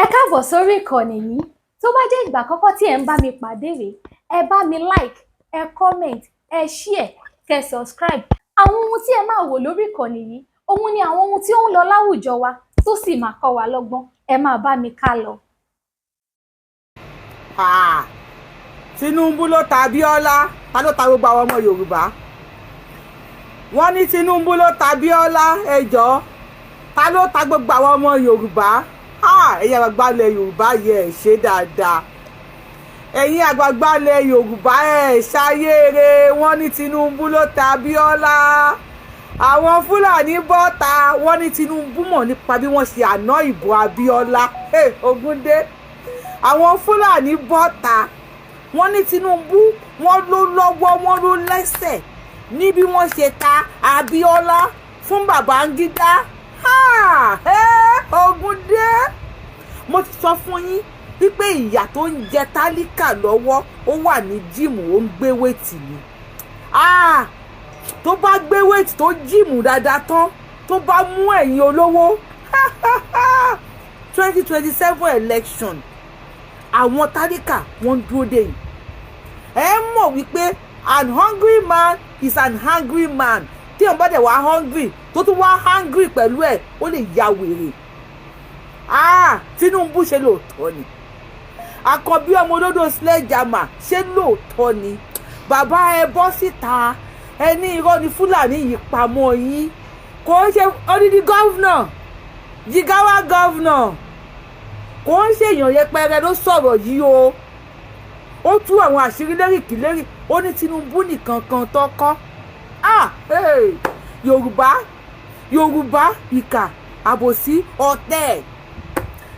Ẹ káàbọ̀ sórí ìkànnì yìí. Tó bá jẹ́ ìgbà àkọ́kọ́ tí ẹ̀ ń bá mi pàdé rèé, ẹ bá mi like, ẹ comment, ẹ share, kẹ́ subscribe. Àwọn ohun tí ẹ máa wò lórí ìkànnì yìí, òun ni àwọn ohun tí ó ń lọ láwùjọ wa tó sì máa kọ́ wa lọ́gbọ́n. Ẹ máa bá mi ká lọ. Tinubu ló ta Abíọ́lá, ta ló ta gbogbo àwọn ọmọ Yorùbá? Wọ́n ní Tinubu ló ta Abíọ́lá, ẹ jọ̀ọ́, ta ló ta gbogbo àwọn ọmọ Yorùbá? Ẹ̀yin àgbààgbà ilẹ̀ Yorùbá yẹ ẹ̀ ṣe dáadáa. Ẹ̀yin àgbààgbà ilẹ̀ Yorùbá ẹ̀ ṣayére. Wọ́n ní Tinubu ló ta Abíọ́lá. Àwọn Fúlàní bọ́ta wọ́n ní Tinubu mọ̀ nípa bí wọ́n ṣe àná ìbò Abíọ́lá. Ogúndé. Àwọn Fúlàní bọ́ta wọ́n ní Tinubu wọ́n ló lọ́wọ́ wọ́n ló lẹ́sẹ̀ ní bí wọ́n ṣe ta Abíọ́lá fún Babangida. Ogúndé, mo ti sọ fún yín wípé ìyá tó ń jẹ tálíkà lọ́wọ́ ó wà ní jíìmù ó ń gbé wéètì ni. Tó bá gbé wéètì tó jíìmù dáadáa tán tó bá mú ẹ̀yin olówó 2027 election àwọn tálíkà wọ́n dúró dè yìí. Ẹ mọ̀ wípé an hungry man is an hungry man. Tí wọ́n bá dẹ̀ wá hungry tó tún wá hungry pẹ̀lú ẹ̀ ó lè ya wèrè. Tinubu ṣe lóòótọ́ ni. Àkànbí ọmọ olódò sledgehammer ṣe lóòótọ́ ni. Bàbá ẹ bọ́ síta ẹ ní irọ́ ni Fúlàní yìí pamọ́ yín. Kò ń ṣe odidi gọ́vnà Jigawa gọ́vnà kò ń ṣe èèyàn yẹpẹrẹ ló sọ̀rọ̀ yìí o. Ó tú àwọn àṣírí lẹ́rìkìlẹ́rì ó ní Tinubu nìkan kan tọ́kọ́. Yorùbá ìkà àbòsí ọ̀tẹ̀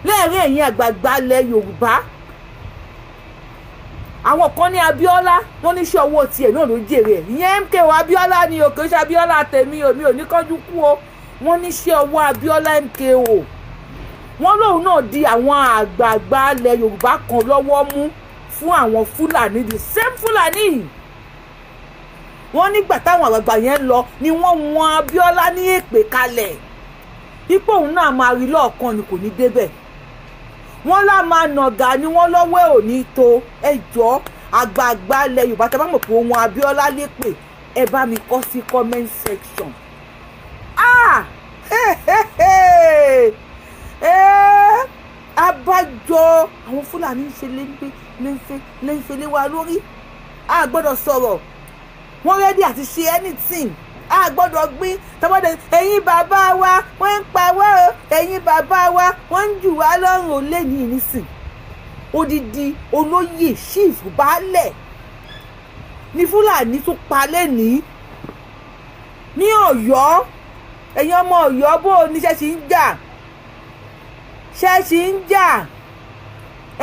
lẹ́ẹ̀rín ẹ̀yin àgbààgbà ilẹ̀ Yorùbá. Àwọn kan ní Abíọ́lá wọ́n ní iṣẹ́ owó tiẹ̀ náà ló jèrè ẹ̀. Ìyẹn MKO Abíọ́lá ni o, kì í ṣe Abíọ́lá tèmi o, mi ò ní kánjú kú o. Wọ́n ní iṣẹ́ owó Abíọ́lá MKO. Wọ́n lóun náà di àwọn àgbààgbà ilẹ̀ Yorùbá kan lọ́wọ́ mú fún àwọn Fúlàní, the same Fúlàní. Wọ́n nígbà táwọn àgbààgbà yẹn lọ ni wọ́n wọn Abíọ́lá ní èpè kalẹ̀. Ipò òun náà máa rí lọ́ọ̀kan ni kò ní débẹ̀. Wọ́n lá máa nàgà ni wọ́n lọ́wọ́ ò ní tó. Ẹ jọ̀ọ́ àgbààgbà ilẹ̀ Yorùbá tẹ́ bá mọ̀ pé ohun Abíọ́lá lépè ẹ bá mi kọ sí comment section. Abájọ àwọn Fúlàní ń ṣe léńfé lé wa lórí. A gbọ́dọ̀ sọ̀rọ̀. Wọ́n rẹ́dí àti ṣe anything. A gbọ́dọ̀ gbé tọ́bọ́dọ̀ ẹ̀yin bàbá wa wọ́n ń pa wá o, ẹ̀yin bàbá wa wọ́n ń jù wá lọ́rùn ò lé ní ìnísìn. Odidi olóyè chief baálẹ̀ ní Fúlàní tó pa lẹ́nìí ní Ọ̀yọ́. Ẹ̀yin ọmọ Ọ̀yọ́ bó o ní ṣẹ́ṣì ń jà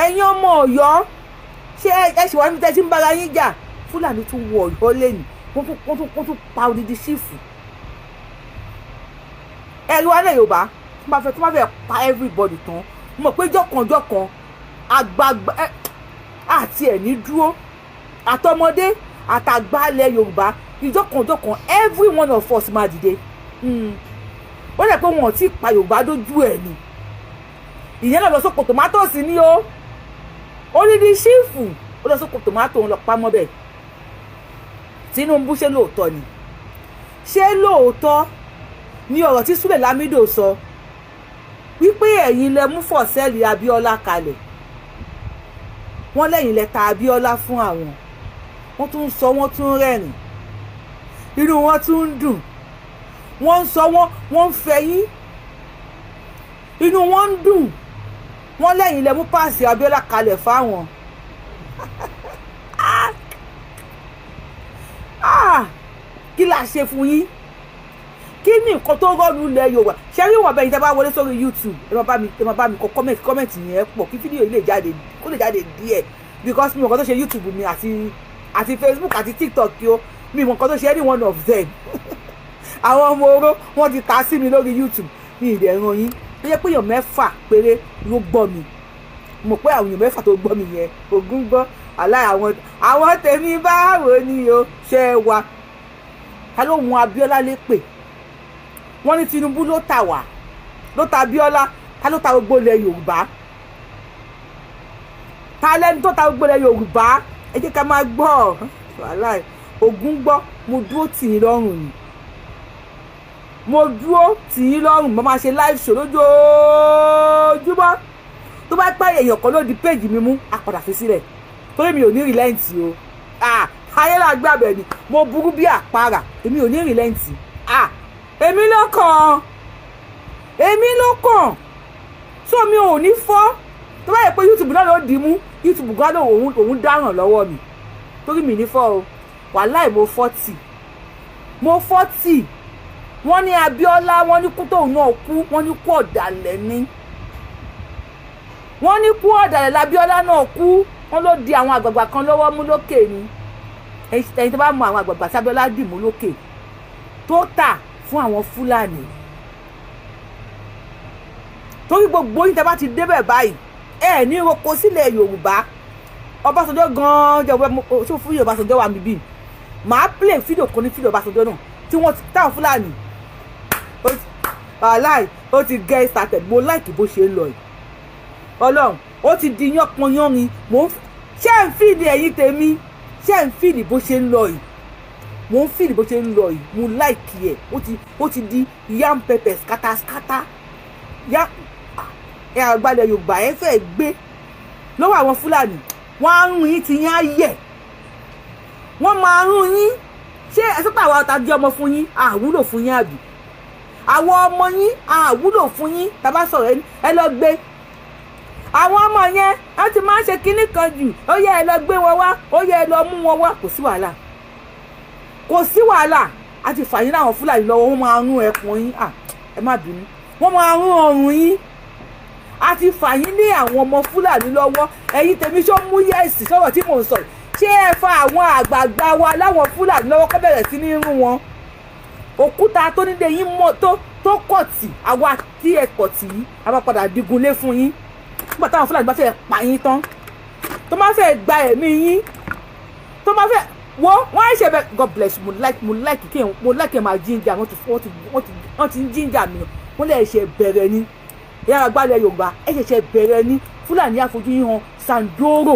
ẹ̀yin ọmọ Ọ̀yọ́ ṣé ẹ ṣì wá ní tẹ́tí ń bára yín jà. Fúlàní tún wọ Ọ̀yọ́ lẹ́yìn wọ́n tún pa odidi sífù. Ẹ̀rí wa lẹ̀ Yorùbá tó máa fẹ́ pa everybody tán mọ̀ pé jọ̀kan àgbààgbà àti ẹ̀ní dúró àtọmọdé àtàgbà ilẹ̀ Yorùbá ìjọ̀kan every one of us máa dìde. Ó lẹ̀ pé wọn ò tí ì pa Yorùbá dójú ẹ̀ ni. Ìyẹn náà lọ sóko tòmátòsì ní o odidi sífù ó lọ sóko tòmátò ń lọ pamọ́ bẹ́ẹ̀. Tinubu ṣe lóòótọ́ ni? Ṣé lóòótọ́ ni ọ̀rọ̀ tí Súlè Lámídò sọ wípé ẹ̀yin lẹ mú fọ̀sẹ́ẹ̀lì Abíọ́lá kalẹ̀? Wọ́n lẹ́yìn lẹ ta Abíọ́lá fún àwọn. Wọ́n tún ń sọ wọ́n tún ń rẹ́rìn. Inú wọn tún ń dùn. Wọ́n ń sọ wọ́n ń fẹ̀yìn. Inú wọn ń dùn. Wọ́n lẹ́yìn lẹ mú páàsì Abíọ́lá kalẹ̀ fáwọn. Kí la ṣe fún yín? Kí ni nǹkan tó rọ́ọ̀lù ilẹ̀ Yorùbá? Ṣé rí wọn bẹ́ẹ̀ ni tẹ́ bá wọlé sórí YouTube ẹ máa bá mi kọ kọ́mẹ̀ntì yẹn pọ̀ kí fídíò yìí lè jáde díẹ̀ because mi ò nǹkan tó ṣe YouTube mi àti Facebook àti TikTok kí o mi ò nǹkan tó ṣe any one of them. Àwọn ọmọ oró wọ́n ti ta sí mi lórí YouTube mi ì dẹ̀ ràn yín. Ó yẹ pé èèyàn mẹ́fà péré ló gbọ́ mi. Mo pé àwọn èèyàn mẹ́fà tó gbọ́ mi yẹn Ògún gbọ́ àwọn tèmi báwo ni o ṣe wà. Ta ló mú Abíọ́lá lépè? Wọ́n ní Tinubu ló ta wá ló ta Abíọ́lá ta ló ta gbogbo ilẹ̀ Yorùbá ta lẹ́nu tó ta gbogbo ilẹ̀ Yorùbá ẹ jẹ́ ká máa gbọ́ wàhálà Ògún gbọ́ mo dúró tì í lọ́rùn ni mo dúró tì í lọ́rùn mo máa ṣe live show lójoojúmọ́ tó bá pẹ́ èèyàn kan ló di péjì mi mú àpàdà fi sílẹ̀ torí mi ò ní rìlẹ́ǹtì o ayé la gbé abẹ ni mo burú bí àpárá èmi ò ní rìlẹ́ǹtì èmi ló kàn so mi ò ní fọ́ tó bá yẹ pé YouTube náà ló dì mú YouTube gbọ́dọ̀ òun dáràn lọ́wọ́ mi torí mi ní fọ́ o wàláì mo 40 wọ́n ní Abíọ́lá wọ́n ní kú tóun náà kú wọ́n ní kú ọ̀dàlẹ̀ ni wọ́n ní kú ọ̀dàlẹ̀ l'Abíọ́lá náà kú wọ́n ló di àwọn àgbààgbà kan lọ́wọ́ mú lókè ni ẹ̀yin tó bá mọ àwọn àgbààgbà tí Abíọ́lá dì mú lókè tó tà fún àwọn Fúlàní torí gbogbo yín tẹ́ bá ti débẹ̀ báyìí ẹ ní roko sílẹ̀ Yorùbá Ọbásanjọ́ gan-an jẹ́ ṣó fún Ọbásanjọ́ wà níbí màá play fídíò kan ní fídíò Ọbásanjọ́ náà tí wọ́n ti táwọn Fúlàní wàláì ó ti get started mo like bó ṣe ń lọ yìí Ọlọ́run ó ti di yánpọnyánrin ṣé ń fìdí ẹ̀yìn tèmi ṣé ń fìdí bó ṣe ń lọ yìí mo ń fìdí bó ṣe ń lọ yìí mo like ẹ̀ ó ti di yam pepper scatter ẹ àgbàlẹ̀ Yorùbá ẹ fẹ́ gbé lọ́wọ́ àwọn Fúlàní wọ́n á rún yín ti yín á yẹ̀ wọ́n máa rún yín ṣé ẹ sọ́pọ̀ àwọn ọ̀tá jẹ́ ọmọ fún yín àwúlò fún yín àbí àwọn ọmọ yín àwúlò fún yín tàbá sọ̀rọ̀ ẹ lọ gbé àwọn ọmọ yẹn wọ́n ti máa ń ṣe kinní kan jù ó yẹ ẹ lọ gbé wọn wá ó yẹ ẹ lọ mú wọn wá kò sí wàhálà a ti fà yín láwọn Fúlàní lọ́wọ́ wọ́n máa rún ẹkùn yín ẹ má bínú wọ́n máa rún ọrùn yín a ti fà yín ní àwọn ọmọ Fúlàní lọ́wọ́ ẹ̀yin tèmi ṣó mú yẹ́sì sọ̀rọ̀ tí mò ń sọ ṣé ẹ fa àwọn àgbààgbà wa láwọn Fúlàní lọ́wọ́ kó bẹ̀rẹ̀ sí ní rún wọn òkúta tó nílé yín mọ́ tó kọ̀tì àwa tí ẹ kọ̀tì yìí a máa padà digunlé fún yín nígbà táwọn Fúlàní bá fẹ́ pa yín tán tó máa fẹ́ gba ẹ̀mí yín tó máa fẹ́ wọ́n á ṣe bẹ́ẹ̀ God bless mo like máa jíjà wọ́n ti ń jíjà mi wọ́n lè ṣe bẹ̀rẹ̀ ni ìyá àgbàlẹ̀ Yorùbá ẹ ṣẹ̀ṣẹ̀ bẹ̀rẹ̀ ni Fúlàní àfojú yín hàn Sandoro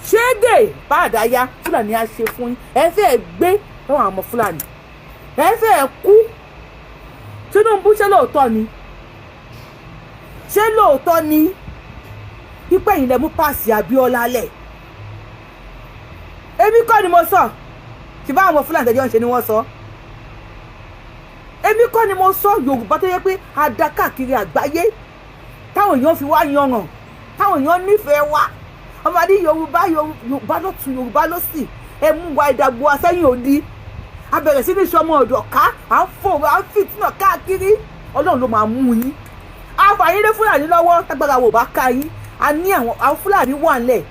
ṣége bá àdáyá Fúlàní á ṣe fún yín ẹ fẹ́ gbé lọ́wọ́ àwọn ọmọ Fúlàní ẹ fẹ́ kú Tinubu ṣé lóòótọ́ ni pípẹ́ yìí lẹ mú páàsì Abíọ́lá lẹ̀ èmi kọ́ ni mo sọ tí bá àwọn Fúlàní tẹ̀jọ́ ń ṣe ni wọ́n sọ èmi kọ́ ni mo sọ Yorùbá tó yẹ pé a dá káàkiri àgbáyé táwọn èèyàn fi wá yanràn táwọn èèyàn nífẹ̀ẹ́ wa ọmọdé Yorùbá lọ́tún Yorùbá lọ́sì ẹ mú wa ìdàgbò asẹ́yìn òdi a bẹ̀rẹ̀ sí ní sọmọ ọ̀dọ̀ ká à ń fò à ń fìtínà káàkiri Ọlọ́run ló máa mú yín àfààní lé Fúlàní lọ́wọ́ tágbára wò bá ká yín a ní àwọn Fúlàní wà ńlẹ̀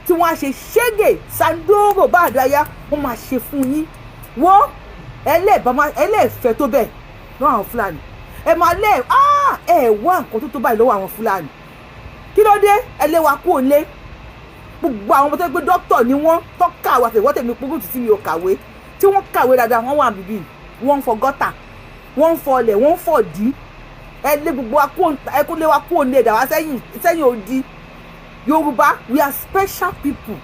tí wọ́n á ṣe ṣége Sandoro bá àdáyá wọ́n máa ṣe fún yín wọ́n ẹlẹ́ẹ̀fẹ́ tó bẹ́ẹ̀ lọ́wọ́ àwọn Fúlàní ẹ máa ẹ wá nǹkan tó báyìí lọ́wọ́ àwọn Fúlàní kí ló dé ẹ lé wa kú òlé gbogbo àwọn ọmọ tó gbé dókítà ni wọ́n tó kàwé àfẹ̀wọ́tẹ̀ mi kúrú títí mi ò kàwé tí wọ́n kàwé dáadáa wọ́n wà bíbí wọ́n ń fọ gọ́tà wọ́n ń fọlẹ̀ wọ́n ń fọ̀dí ẹ lé gbogbo ẹ kó lé wa kú òlé ẹ̀dá wa sẹ́yìn òdi Yorùbá we are special people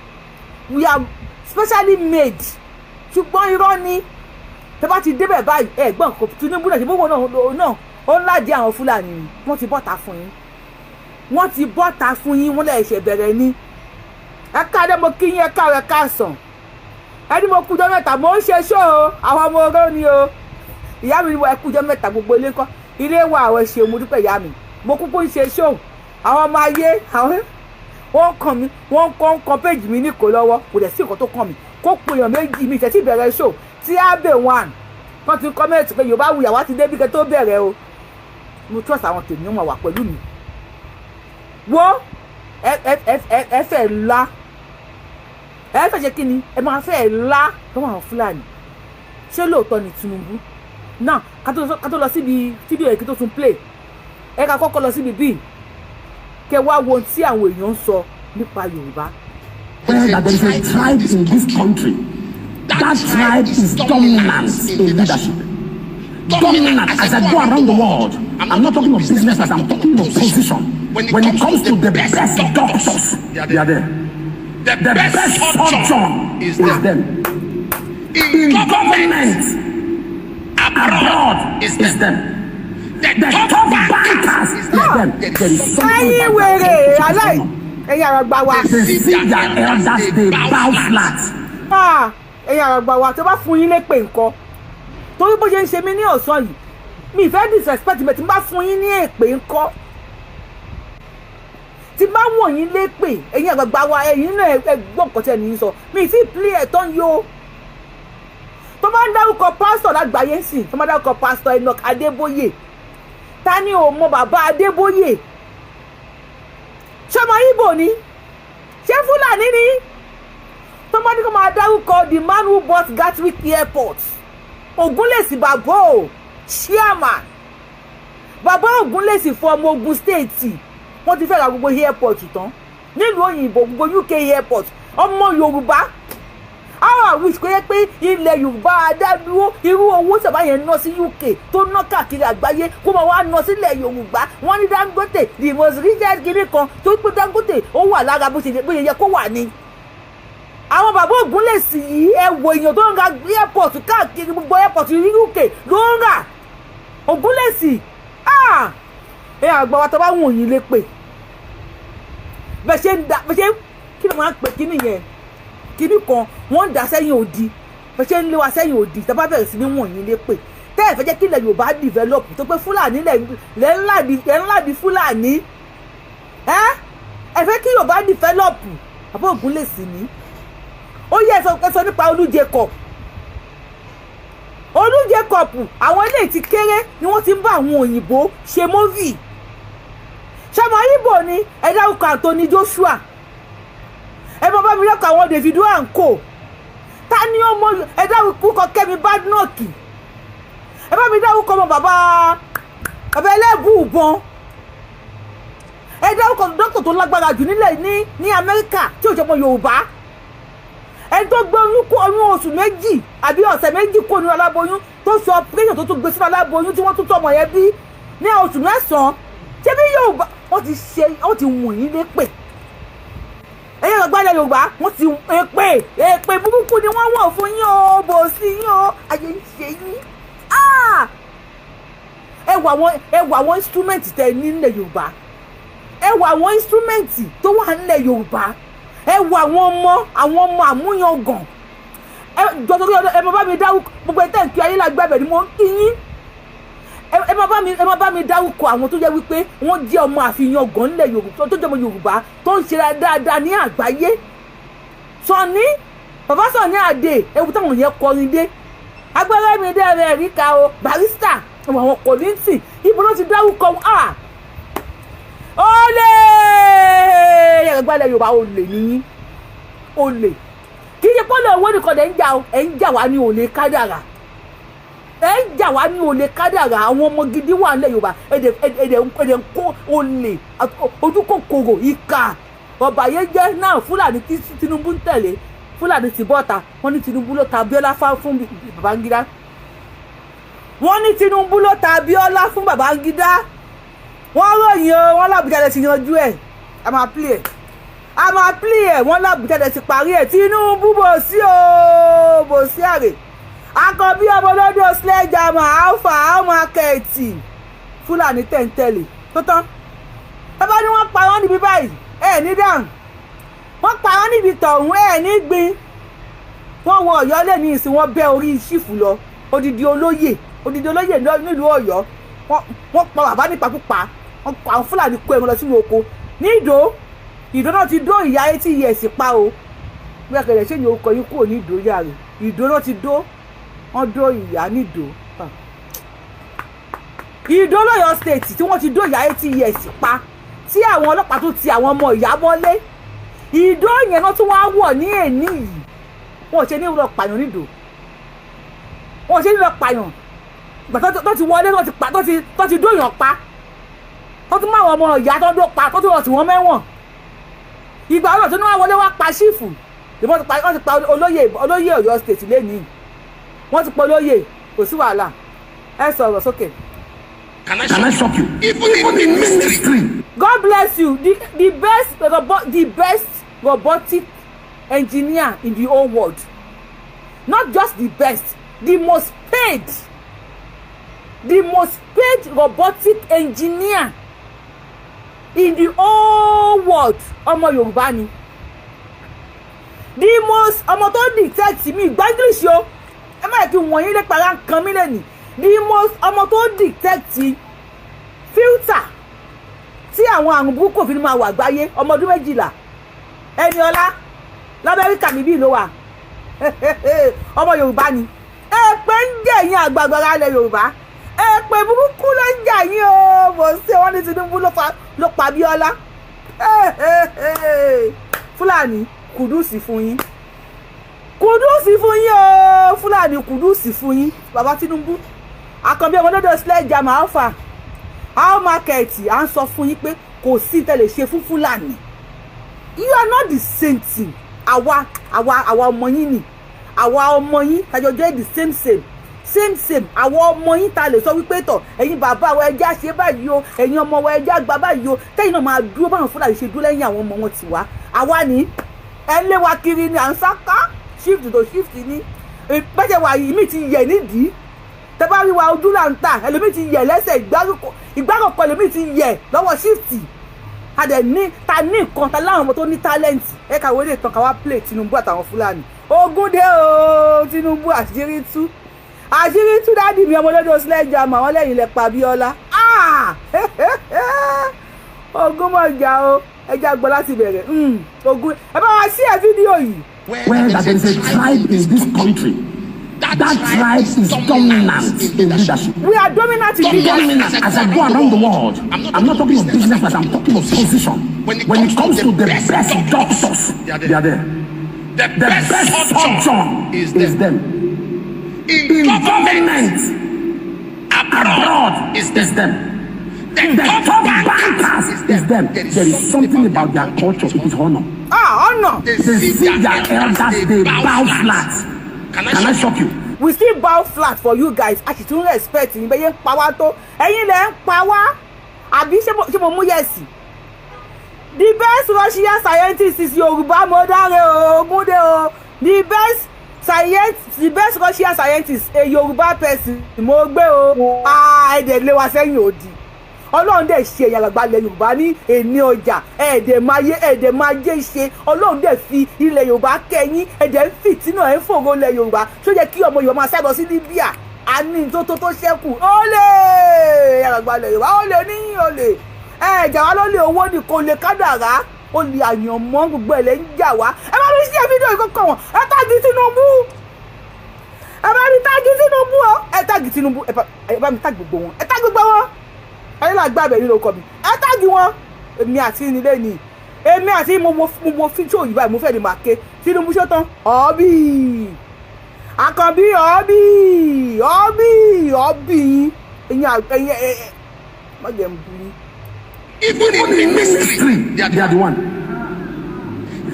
we are specially made ṣùgbọ́n irọ́ ni tẹ́ bá ti débẹ̀ báyìí ẹ̀gbọ́n kò Tinubu náà ṣe gbogbo náà ó ń lájẹ àwọn Fúlàní ni wọ́n ti bọ́ta fún yín wọ́n lè ṣe bẹ̀rẹ̀ ni ẹ káàdé mo kí yín ẹ káàrọ̀ ẹ káàsán ẹni mo kújọ́ mẹ́ta mo ń ṣe ṣó o àwọn ọmọ oró ni o ìyá mi ni ẹ kújọ́ mẹ́ta gbogbo ilé ńkọ́ ilé wa àwọn ṣe mo dúpẹ́ ìyá mi mo kúkú ń ṣe ṣó àwọn ọmọ ayé wọ́n kàn mí wọ́n kàn péjì mi ní kò lọ́wọ́ kò dẹ̀ sí nǹkan tó kàn mí kó pe èèyàn méjì mi ìtẹ́sí ìbẹ̀rẹ̀ ṣó tí abe one kan ti kọ́mẹ́ǹtì pé Yorùbá wuyà wá ti débi kẹ́ tó bẹ̀rẹ̀ o mo trust àwọn tèmi wọn wà pẹ̀lú mi wo ẹ fẹ́ la ẹ fẹ́ ṣe kí ni ẹ máa fẹ́ la lọ́wọ́ àwọn Fúlàní ṣé lóòótọ́ ni Tinubu náà ká tó lọ síbi fídíò èkì tó tún play ẹ ká kọ́kọ́ lọ síbi bíi kẹ wá wo ohun tí àwọn èèyàn ń sọ nípa Yorùbá. That there is a tribe in this country. That tribe is dominant in leadership. Dominant as I go around the world. I'm not talking of business as I'm talking of position. When it comes to the best doctors, they are there. The best surgeon is them. In government, abroad is them. The top bankers is them. There is something about them. Ẹ̀yin àgbà wa. They see their elders, they bow flat. Ẹ̀yin àgbà wa tó bá fún yín lépè nǹkan. Torí bó ṣe ń ṣe mí ní ọ̀sán yìí, mi ìfẹ́ disrespect mi tí n bá fún yín ní èpè nǹkan. Tí n bá wọ̀n yín lépè, ẹ̀yin àgbà wa ẹ̀yin náà ẹ gbọ́ nǹkan tí ẹni yín sọ. Mi ì tí ì play ẹ̀ tán yìí o. Tó bá ń dárúkọ pásítọ̀ lágbàáyé sí, tó bá ń dárúkọ pásítọ̀ Enoch Adébóyè. Ta ni ò mọ bàbá Adébóyè? Ṣọmọ Ìgbò ni? Ṣé Fúlàní ni? Somebody come and dárúkọ the man who bought Gatwick airport. Ògúnlèsì bàbá o, chairman. Bàbá Ògúnlèsì fún ọmọ Ògùn state. Wọ́n ti fẹ́ ra gbogbo airport tán. Nílùú òyìnbó gbogbo UK airport. Ọmọ Yorùbá. How I wish kó yẹ pé ilẹ̀ Yorùbá adádúró irú owó sábà yẹn ná sí UK tó ná káàkiri àgbáyé kó máa wá ná sílẹ̀ Yorùbá. Wọ́n ní Dangote the most richest kiri kan tó pé Dangote ó wà lára bó ṣe yẹ kó wà ní. Àwọn bàbá Ògúnlèsì yìí ẹ wo èèyàn tó ń ra airport káàkiri gbogbo airport ní UK ló ń rà. Ògúnlèsì ẹ àgbà wa tó bá wọ̀n yín lépè. Bẹ́ẹ̀ ṣe kí ni wọ́n á pè kí nìyẹn? Kíní kan wọ́n ń dá sẹ́yìn òdì bẹ́ẹ̀ ṣe ń lé wa sẹ́yìn òdì tá bá bẹ̀rẹ̀ sí ní wọ̀n yín lépè. Tẹ́ ẹ̀ fẹ́ jẹ́ kí ilẹ̀ Yorùbá develop tó pé Fúlàní lẹ́ ńlá di Fúlàní. Ẹ fẹ́ kí Yorùbá develop bàbá Ògúnlèsì ní. Ó yẹ ẹsọ nípa Olú Jacob. Olú Jacob àwọn ilé ti kéré ni wọ́n ti ń bá àwọn òyìnbó ṣe móvì. Ṣọmọ Ìgbò ni ẹ dárúkọ Anthony Joshua. Ẹ bá bá mi lọ́kọ̀ àwọn Davido and co. Ta ni ó mọ ẹ dárúkọ Kẹ́mi Badnock. Ẹ bá mi dárúkọ ọmọ bàbá ẹlẹ́bùúbọn. Ẹ dárúkọ dókítà tó lágbára jù nílẹ̀ ní Amẹ́ríkà tí ò jẹ́ ọmọ Yorùbá. Ẹni tó gbé oyún oṣù méjì àbí ọ̀sẹ̀ méjì kó ní aláboyún tó sọ operation tó tún gbé sínú aláboyún tí wọ́n tún tọmọ yẹn bí ní oṣù mẹ́sàn-án. Ṣé bí Yorùbá wọ́n ti wọ̀n yín lépè. Ẹ̀yin àgbàlẹ̀ Yorùbá wọ́n ti èpè burúkú ni wọ́n wọ̀ fún yín o, bò sí yín o, ayé ń ṣe yín. Ẹ wo àwọn instrument tẹ nílẹ̀ Yorùbá. Ẹ wo àwọn instrument tó wà nílẹ̀ Yorùbá. Ẹ wo àwọn ọmọ àmúyangàn. Ẹ má bá mi dáwọ́ gbogbo ẹ̀tẹ́ ìkí ayé lágbàbẹ̀ ni mo ń kí yín. Ẹ má bá mi dárúkọ àwọn tó jẹ́ wípé wọ́n jẹ́ ọmọ àfihàn gan nílẹ̀ Yorùbá tó jẹ́ ọmọ Yorùbá tó ń ṣe dáadáa ní àgbáyé. Sọ̀ní bàbá Sọ̀ní Adé ewu táwọn yẹn kọrin dé. Agbára mi dẹ́rẹ̀ ríka o Barrister àwọn Kòlíńtì ibo ló ti dárúkọ olè ẹgbẹ́lẹ̀ Yorùbá olè nìyí olè kì í ṣe pọ́lọ̀ owó nìkan ẹ̀ ń jà wá ní olè kádàrà. Ẹ ń jà wá ní olè kádàrà àwọn ọmọ gidi wà nílẹ̀ Yorùbá ẹ̀dẹ̀ ń kó olè ojú kòkòrò ìkà ọ̀bàyéjẹ́ náà Fúlàní tí Tinubu ń tẹ̀lé Fúlàní ti bọ́ta wọ́n ní Tinubu ló ta Abíọ́lá fún Babangida. Wọ́n ní Tinubu ló ta Abíọ́lá fún Babangida. Wọ́n ròyìn o wọ́n l'Àbújá lẹ ti yanjú ẹ̀ a máa play ẹ̀ wọ́n l'Àbújá lẹ ti parí ẹ̀ Tinubu bò sí àrè. Akọbí ọmọlọ́dọ̀ sledgehammer alpha market Fúlàní tẹ̀ǹtẹ̀lẹ̀ tó tán. Bàbá ni wọ́n pa wọ́n níbi báyìí ní dáhùn. Wọ́n pa wọ́n níbi tọ̀hún ní gbin. Wọ́n wọ Ọ̀yọ́ lé ní ìsìn wọ́n bẹ́ orí ṣífù lọ. Odidi olóyè nílùú Ọ̀yọ́. Wọ́n pa bàbá nípakúpa. Wọ́n pa àwọn Fúlàní kó ẹran lọ sínú oko. Ní Ìdó náà ti dó ìyá 80 years pa o. Bí akẹ́lẹ̀ ṣé ni orúkọ yín kúrò ní Ìdó yàrá. Ìdó náà ti dó. Wọ́n dó ìyá nídò. Ìdó l'Ọ̀yọ́ state tí wọ́n ti dó ìyá 80 years pa tí àwọn ọlọ́pàá tó ti àwọn ọmọ ìyá mọ́lé. Ìdó yẹn náà tún wá wọ̀ ní èní yìí. Wọ́n ò ṣe ní ìwúrọ̀ pààyàn nídò. Wọ́n ò ṣe ní ìwúrọ̀ pààyàn. Ìgbà tó ti wọlé tó ti dóyàn pa. Tó tún máa wọ ọmọ ìyá tó dó pa tó tún wọ̀ tí wọ́n mẹ́wọ̀n. Ìgbà ọ̀rọ̀ tó ní wá wọlé wá pa ṣífù. Wọ́n ti pa olóyè Ọ̀yọ́ state lẹ́nìí. Wọ́n ti polóyè kò sí wàhálà ẹ sọ̀rọ̀ sókè. Can I shock you? Even in ministry. God bless you. The best robotic engineer in the whole world. Not just the best, the most paid robotic engineer in the whole world. Ọmọ Yorùbá ni. The most ọmọ tó detect mi English yo. Ẹ má kí wọ́n yín lè para nǹkan mi lẹ́nìí. The most ọmọ tó detect filter tí àwọn àrùn burúkú fi máa wà gbáyé ọmọ ọdún 12 Ẹniọlá l'Amẹ́ríkà níbí ló wà. Ọmọ Yorùbá ni. Èpè ń jẹ yín àgbàgbàrá ilẹ̀ Yorùbá. Èpè burúkú ló ń jà yín o. Mo ṣe wọ́n ní Tinubu ló pa Abíọ́lá. Fúlàní kùdùsì fún yín. Kùdùsì fún yín o. Fúlàní kùdùsì fún yín. Bàbá Tinubu. Àkànbí ọmọ dọ́dọ̀ sledgehammer alpha. How market à ń sọ fún yín pé kò sí tẹ́lẹ̀ ṣe fún Fúlàní. You are not the same thing. Àwa ọmọ yín ni. Àwa ọmọ yín tajọ jẹ́ the same. Àwa ọmọ yín ta lè sọ wípé tọ̀ ẹ̀yin bàbá wa ẹja ṣe báyìí o, ẹ̀yin ọmọ wa ẹja gba báyìí o, tẹ́yìn náà máa dúró báwọn Fúlàní ṣe dúró lẹ́yìn àwọn ọmọ wọn ti wá. Àwa ni ẹ lé wa kiri ni à ń sáká shift to shift ni. Bẹ́ẹ̀ wà yìí mi ti yẹ̀ nídìí. Tẹ́ bá rí wa ojú là ń tà ẹlòmíì ti yẹ̀ lẹ́sẹ̀ ìgbárùkọ ẹlòmíì ti yẹ̀ lọ́wọ́ shift. Adẹ ní ta ní nǹkan ta láwọn ọmọ tó ní talent ẹ kàwé lè tàn ká wá play Tinubu àtàwọn Fúlàní. Ogun dé o Tinubu àṣírí tú dáàdì mi ọmọlọ́dọ̀ sledgehammer àwọn lẹ́yìn lẹ pa Abíọ́lá. Ogun mọ̀jà o ẹja gbọ́ láti bẹ̀rẹ̀. Ogun ẹ bá wa sí ẹ fídíò yìí. Where there is a tribe in this country, that tribe is dominant in leadership. We are dominant in leadership. As I go around the world, I'm not talking of business, but I'm talking of position. When it comes to the best doctors, they are there. The best surgeon is them. In government, abroad is them. The top bankers is them. There is something about their culture, it is honor. Honor. They see their elders, they bow flat. Can I shock you? We still bow flat for you guys. I should respect you. Bẹ́ẹ̀ pa wá tó. Ẹ̀yin lẹ ń pa wá. Àbí ṣé mo mú yẹ̀sì? The best Russian scientist is Yorùbá Modare Ogunde o. The best Russian scientist a Yorùbá person mo gbé o. Ẹ̀dẹ̀ lé wa sẹ́yìn òdì. Ọlọ́run dẹ̀ ṣe ìyàlàgbà ilẹ̀ Yorùbá ní èní ọjà ẹ̀ẹ́dẹ̀ máa jẹ́ ṣe Ọlọ́run dẹ̀ fi ilẹ̀ Yorùbá kẹ́yìn ẹ̀ẹ́dẹ̀ ń fìtínà ẹ̀ ń fògo ilẹ̀ Yorùbá tó yẹ kí ọmọ Yorùbá máa sábọ̀ sí Libya a ní tó ṣẹ́kù olè ìyàlàgbà ilẹ̀ Yorùbá olè níyìn olè ẹ̀ẹ́dẹ̀ wa ló lè owó ní kò lè kádàrá olè àyànmọ́ gbogbo ẹ̀ lẹ́ ń jà wá ẹ bá mi ṣe fídíò ìkọ́kọ̀ wọn ẹ táàgì Tinubu ẹ bá mi táàgì Tinubu o ẹ táàgì Tinubu ẹ bá mi táàgì gbogbo wọn ẹ táàgì gbogbo wọn ayé là gbàgbé yìí ló kọ mi ẹ táàgì wọn èmi àti nílé ni èmi àti mo fi tí òyìnbá mo fẹ́ ni màá ké Tinubu ṣó tán ọ̀ọ́bì Àkànbí ọ̀ọ́bì ẹ̀yin má jẹ́ ń bu yín. Even in ministry, they are the one.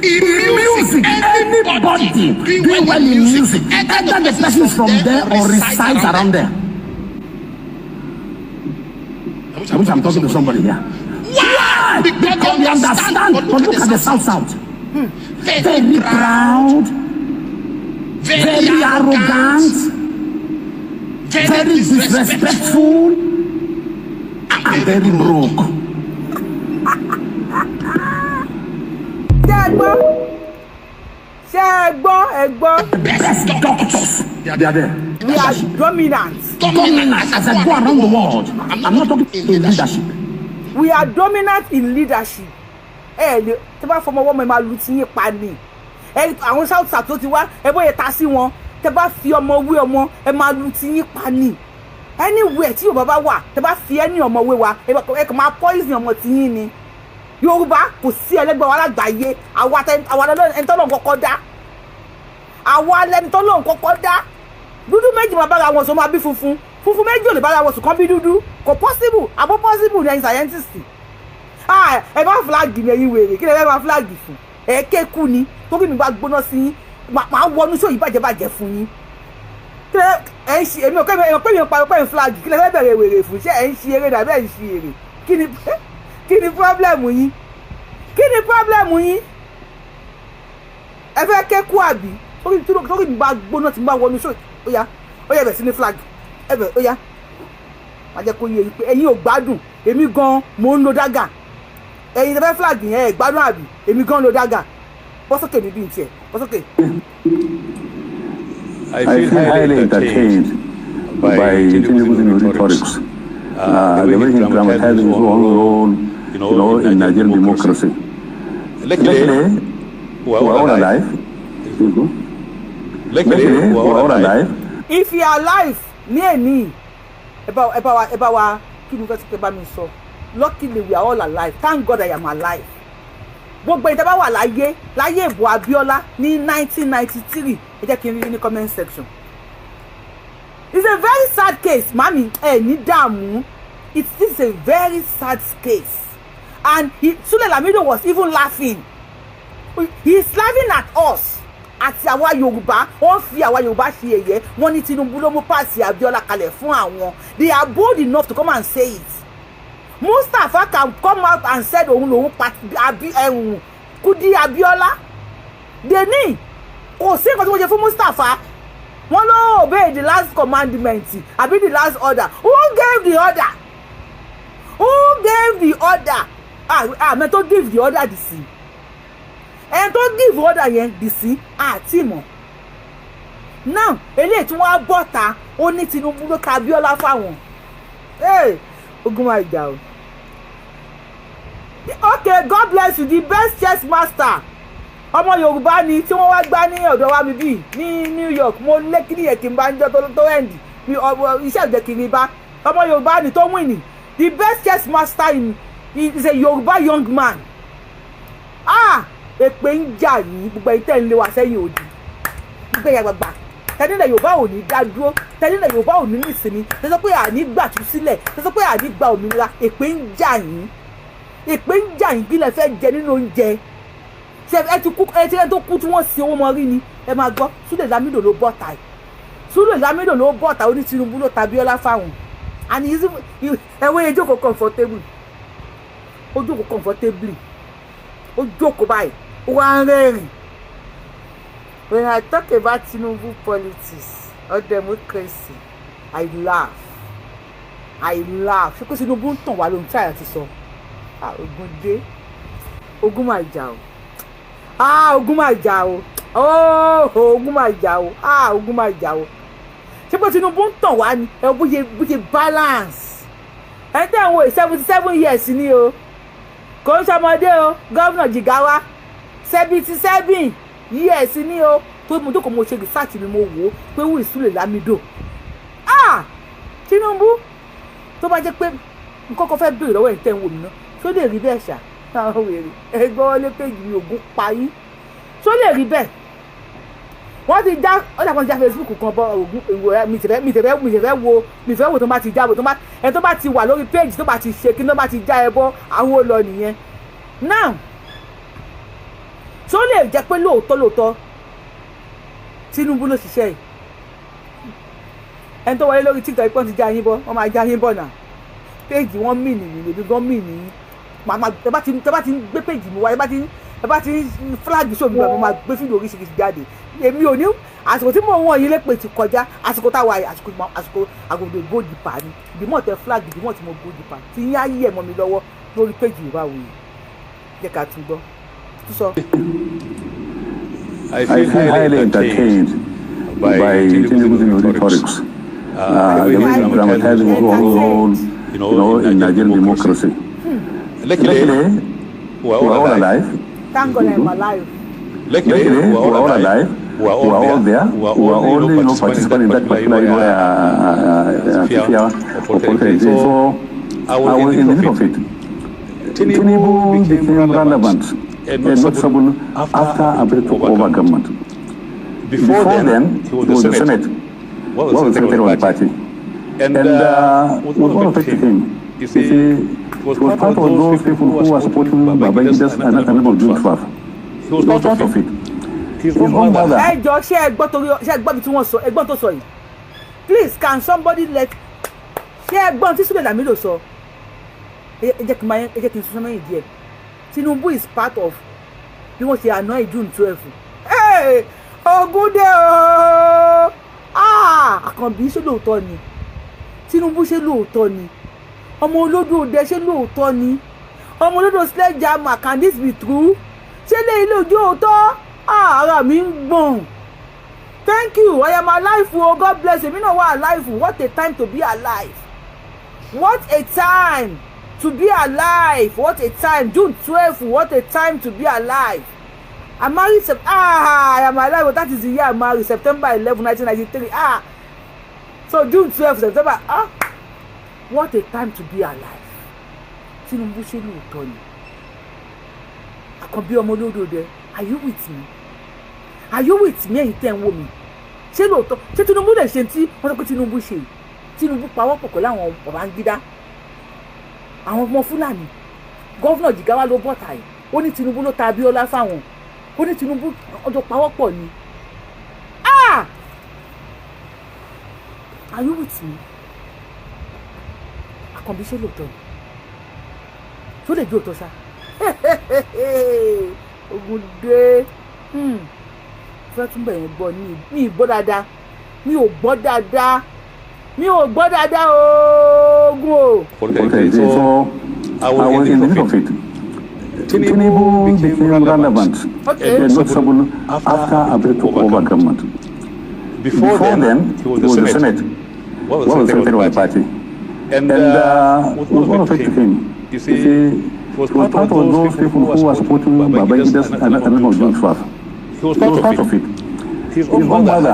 In music, anybody doing well in music, either the person is from there or resides around there. I wish I'm talking to somebody here. Why? Because they understand. But look at the South. Very proud, very arrogant, very disrespectful, and very broke. Ṣé ẹ gbọ́? The best doctors, they are there. We are dominant. As I go around the world, I'm not talking in leadership. We are dominant in leadership. Tẹ́ bá fọmọ wọ́n mọ̀ ẹ máa lu ti yín pa ni. Àwọn South tó ti wá ẹ bóyá ta sí wọn. Tẹ́ bá fi ọmọ wé ọmọ ẹ máa lu ti yín pa ni. Anywhere tí Yorùbá bá wà tẹ́ bá fi ẹni ọmọ wé wa ẹ kàn máa poison ọmọ ti yín ni. Yorùbá kò sí ẹlẹ́gbẹ́ wa lágbàáyé àwa ẹni tọ́lọ́run kọ́kọ́ dá. Àwa ẹni tọ́lọ́run kọ́kọ́ dá. Dúdú méjì máa bára wọn sọ máa bí funfun méjì ò lè bára wọn sùn kán bí dúdú kò possible àbó possible ní ẹ̀yin scientist. Ẹ bá flag mi ẹ̀yin wèrè kí lè bá flag fún ẹ kéku ni torí mi bá gbóná sí yín máa wọnú sóyún bàjẹ́ fún yín. ẹ̀ ń ṣe èmi ò pé mi ò parí pé ń flag kí lè fẹ́ bẹ̀rẹ̀ wèrè fún ṣé ẹ̀ ń ṣe eré dàbí ẹ̀ ń ṣe èrè kí ni problem yín ẹ fẹ́ kẹ́kù àbí torí mi bá gbóná tí mi bá wọnú ṣó ó yá bẹ̀ sí ní flag ẹ bẹ̀ ó yá má jẹ́ kó yé yín pé ẹ̀yin ò gbádùn èmi gan mò ń lo dágà ẹ̀yin tẹ́ fẹ́ flag yẹn ẹ̀ gbádùn àbí èmi gan lo dágà bọ́sọ̀kè níbí ní tiẹ̀ bọ́sọ̀kè. I feel highly entertained by Tinubu's rhetorics. The way he dramatizes his own role, in Nigerian democracy. Luckily, we're all alive. Luckily, we're all alive. If you are alive, near me, about kí ni fẹ́ ti bá mi sọ. Luckily, we are all alive. Thank God I am alive. Gbogbo ìtẹ́ bá wà láyé ìbò Abíọ́lá ní 1993 ẹ jẹ́ kí n rí ní comment section. It's a very sad case mami ní dààmú this is a very sad case and Sule Lamido was even laughing he is laughing at us àti àwa Yorùbá wọ́n fi àwa Yorùbá ṣe ẹ̀yẹ wọ́n ní Tinubu ló mú páàsì Abíọ́lá kalẹ̀ fún àwọn they are bold enough to come and say it. Mustapha can come out and said òun lòun pa Kudi Abiola they ní kò sí nǹkan tí wọ́n ṣe fún Mustapha wọ́n ló obey the last commandment àbí the last order who gave the order àmì tó give the order dì sí ẹni tó give order yẹn dì sí àti mọ̀ now eléyìí tí wọ́n á bọ́ta ó ní Tinubu ló ta Abiola fáwọn ogun máa jà o. Okay, God bless you the best chess master ọmọ Yorùbá ni tí wọ́n wá gbá ní ọ̀dọ̀ wa mi bí ní New York mo lé kí nìyẹn kí n bá ń jọ tó end iṣẹ́ ìjẹ́ kí n bá ọmọ Yorùbá ni tó win ni the best chess master is a Yorùbá young man èpè ń jà yìí gbogbo ìtẹ́ ń lé wa sẹ́yìn òdì gbogbo ẹ̀yà gbàgbà tẹ́lẹ̀ Yorùbá ò ní dá dúró tẹ́lẹ̀ Yorùbá ò ní nísìnyí tẹ́sọ́ pé àní gbàtú sílẹ̀ tẹ́sọ́ pé àní gba òmìnira èpè ń jà yìí kí lẹ fẹ́ jẹ nínú oúnjẹ ṣe ẹ ti kú ẹ ti ẹ tó kú tí wọ́n sin owó mọ rí ni ẹ máa gbọ́ Sule Lamido ló bọ́ta ó ní Tinubu ló ta Abíọ́lá fáwọn and ẹwọ́ yẹn jókòó comfortable ó jókòó báyìí ó wá ń rẹ́rìn. When I talk about Tinubu politics or democracy, I laugh. Ṣé kó Tinubu ń tàn wá lóhun tí àyà ti sọ? Ogun dé. Ogun máa jà o. Ogun máa jà o. Ṣé kó Tinubu ń tàn wá ni? Ẹ bóyá balance. Ẹ tẹ́ ń wo 77 years ni o. Kò ń ṣọmọdé o. Gọ́vnà Jigawa 77 years ni o tó mo jókòó mo ṣe research mi mo wò ó pé who is Sule Lamido Tinubu tó bá jẹ́ pé nǹkan kan fẹ́ béèrè lọ́wọ́ ẹ̀ tẹ́ ń wò mí ná ṣó lè rí bẹ́ẹ̀ ṣá àwọn wèrè ẹgbọ́n lé péjì mi ògún parí ṣó lè rí bẹ́ẹ̀ wọ́n ti já ọjà kan já Facebook kan bọ ògún ìwò mi fẹ́ wo tó bá ti jábọ̀ ẹ tó bá ti wà lórí péjì tó bá ti ṣe kí tó bá ti já ẹ bọ́ àwọn olọ nìyẹn now ṣó lè jẹ́ pé lóòótọ́ Tinubu ló ṣiṣẹ́ yìí ẹni tó wọlé lórí TikTok ipọ́n ti já yín bọ́ wọ́n máa já yín bọ̀ náà péèjì wọ́n mì nìyí lèbi gan mì nìyí tẹ bá ti ń gbé péèjì mi wá tẹ bá ti ń flag show mi mo máa gbé fídíò oríṣiríṣi jáde èmi ò ní àsìkò tí mò ń wọ̀nyí lépè ti kọjá àsìkò táwa àsìkò àgòdò gbòdì pa ni ìdìmọ̀ tẹ flag ìdìmọ̀ tí mo gbòdì pa ti yín á yí ẹ̀ mọ́ mi lọ́wọ́ lórí péèjì mi báwo yìí jẹ́ ká tún gbọ́. I feel highly entertained by Tinubu's rhetorics. The way he dramatizes his own role, in Nigerian democracy. Luckily, we're all alive. Thank God I'm alive. Luckily, we're all alive. We're all there. We're only participating in that particular sphere. So I was in the middle of it. Tinubu became relevant and noticeable after Abe took over government. Before then, he was the Senate. Was the secretary of the party. And what affected him? You see, he was part of those people who were supporting Babangida and not June 12. He was part of it. His own mother. Ẹ jọ̀ọ́ ṣé ẹ gbọ́ bí tí wọ́n sọ ẹ gbọ́ tó sọ yìí please can somebody let ṣé ẹgbọ́n tí Sule Lamido sọ ẹ jẹ́ kí n sọ mẹ́yìn díẹ̀ Tinubu is part of bí wọ́n ṣe àná June 12. Ògúndé o Àkànbí ṣé lóòótọ́ ni Tinubu ṣé lóòótọ́ ni ọmọ olódò òde ṣé lóòótọ́ ni ọmọ olódò sledgehammer can this be true ṣé lè ilé ojú òótọ́ ara mi ń gbọ̀n. Thank you. I am alive. Oh, God bless you. You know what alive? What a time to be alive. What a time to be alive. What a time. June 12th. What a time to be alive. I'm married. I am alive. Well, that is the year I'm married. September 11, 1993. So June 12th, September. What a time to be alive. Tinubu ṣe lóòótọ́ ni. Àkànbí ọmọ olódò dẹ. Are you with me? Are you with me? Ẹ̀yin tẹ́ ń wò mí. Ṣé lóòótọ́ ṣé Tinubu lè ṣe tí wọ́n sọ pé Tinubu ṣe Tinubu pawọ́pọ̀ pẹ̀lú àwọn Babangida àwọn ọmọ Fúlàní gọ́vnà Jigawa ló bọ́ta yìí ó ní Tinubu ló ta Abíọ́lá fáwọn ó ní Tinubu ọjọ́ pawọ́pọ̀ ni. Are you with me? Àkànbí ṣé lóòótọ́ ni tó lè jó òótọ́ ṣá. Ògúndé fẹ́ tún bẹ̀yẹn gbọ́ ní ìgbọ́ dáadáa mi ò gbọ́ dáadáa ogun o. Okay, so I was in the midst of it. Tinubu became relevant and noticeable after Abe took over government. Before then, he was the Senate. What was the Secretary of the party? And was one of it to him. You see, he was part of those people who were supporting Babangida's and June 12. He was part of it. His own mother